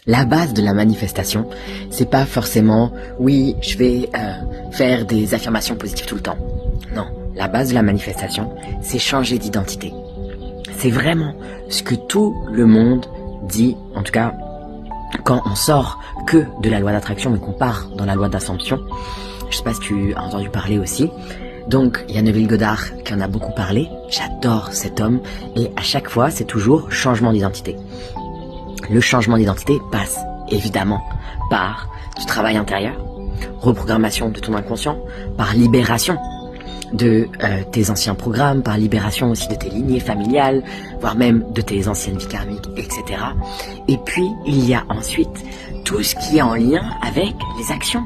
La base de la manifestation, c'est pas forcément oui, je vais faire des affirmations positives tout le temps. Non, la base de la manifestation, c'est changer d'identité. C'est vraiment ce que tout le monde dit, en tout cas quand on sort que de la loi d'attraction mais qu'on part dans la loi d'assomption. Je sais pas si tu as entendu parler aussi. Donc il y a Neville Goddard qui en a beaucoup parlé. J'adore cet homme et à chaque fois c'est toujours changement d'identité. Le changement d'identité passe évidemment par du travail intérieur, reprogrammation de ton inconscient, par libération de tes anciens programmes, par libération aussi de tes lignées familiales, voire même de tes anciennes vies karmiques, etc. Et puis il y a ensuite tout ce qui est en lien avec les actions.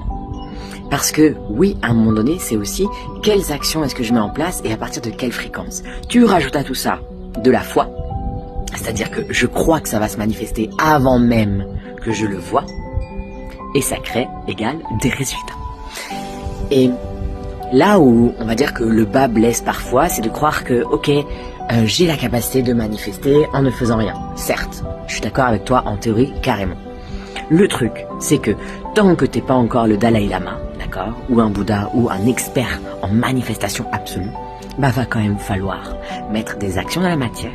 Parce que oui, à un moment donné, c'est aussi quelles actions est-ce que je mets en place et à partir de quelle fréquence. Tu rajoutes à tout ça de la foi, c'est-à-dire que je crois que ça va se manifester avant même que je le vois, et ça crée égale des résultats. Et là où on va dire que le bas blesse parfois, c'est de croire que ok, j'ai la capacité de manifester en ne faisant rien. Certes, je suis d'accord avec toi en théorie carrément. Le truc, c'est que tant que t'es pas encore le Dalai Lama, d'accord, ou un Bouddha, ou un expert en manifestation absolue, bah va quand même falloir mettre des actions dans la matière,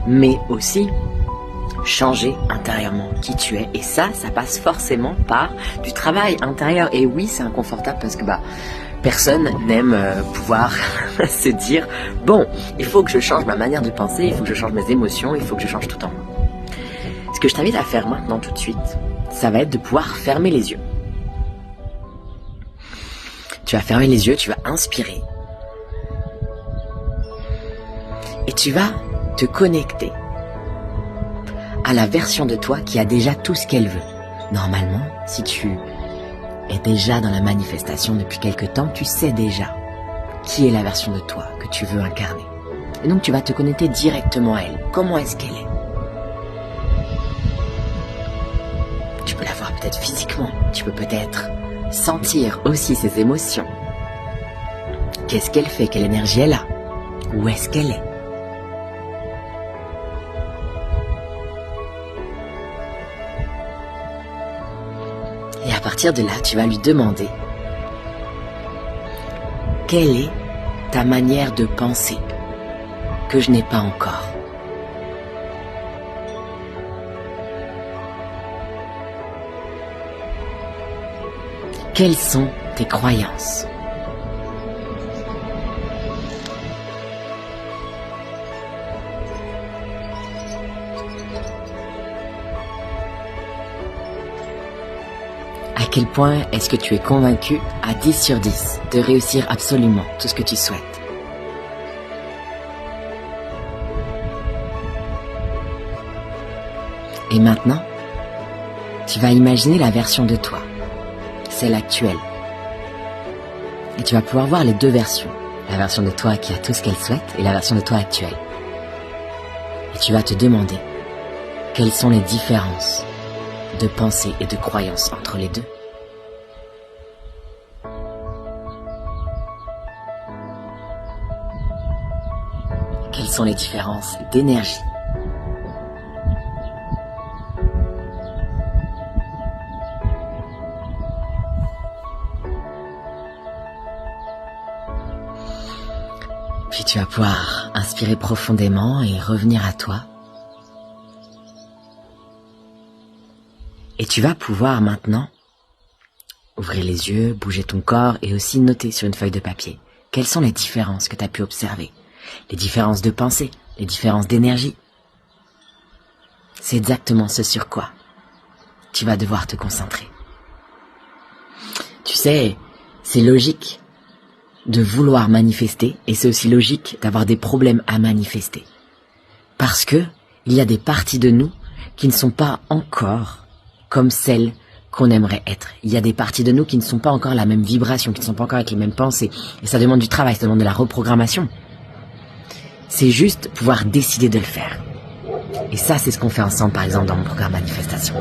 mais aussi changer intérieurement qui tu es. Et ça passe forcément par du travail intérieur. Et oui, c'est inconfortable parce que personne n'aime pouvoir se dire bon, il faut que je change ma manière de penser, il faut que je change mes émotions, il faut que je change tout en moi. Ce que je t'invite à faire maintenant tout de suite, ça va être de pouvoir fermer les yeux. Tu vas fermer les yeux, tu vas inspirer. Et tu vas te connecter à la version de toi qui a déjà tout ce qu'elle veut. Normalement, si tu es déjà dans la manifestation depuis quelque temps, tu sais déjà qui est la version de toi que tu veux incarner. Et donc tu vas te connecter directement à elle. Comment est-ce qu'elle est ? Tu peux la voir peut-être physiquement, tu peux peut-être sentir aussi ses émotions. Qu'est-ce qu'elle fait? Quelle énergie elle a? Où est-ce qu'elle est? Et à partir de là, tu vas lui demander quelle est ta manière de penser que je n'ai pas encore. Quelles sont tes croyances? À quel point est-ce que tu es convaincu à 10 sur 10 de réussir absolument tout ce que tu souhaites? Et maintenant, tu vas imaginer la version de toi, celle actuelle. Et tu vas pouvoir voir les deux versions. La version de toi qui a tout ce qu'elle souhaite et la version de toi actuelle. Et tu vas te demander quelles sont les différences de pensée et de croyance entre les deux. Quelles sont les différences d'énergie? Puis tu vas pouvoir inspirer profondément et revenir à toi. Et tu vas pouvoir maintenant ouvrir les yeux, bouger ton corps et aussi noter sur une feuille de papier quelles sont les différences que tu as pu observer. Les différences de pensée, les différences d'énergie. C'est exactement ce sur quoi tu vas devoir te concentrer. Tu sais, c'est logique de vouloir manifester et c'est aussi logique d'avoir des problèmes à manifester. Parce que il y a des parties de nous qui ne sont pas encore comme celles qu'on aimerait être. Il y a des parties de nous qui ne sont pas encore la même vibration, qui ne sont pas encore avec les mêmes pensées. Et ça demande du travail, ça demande de la reprogrammation. C'est juste pouvoir décider de le faire. Et ça, c'est ce qu'on fait ensemble, par exemple, dans mon programme Manifestation.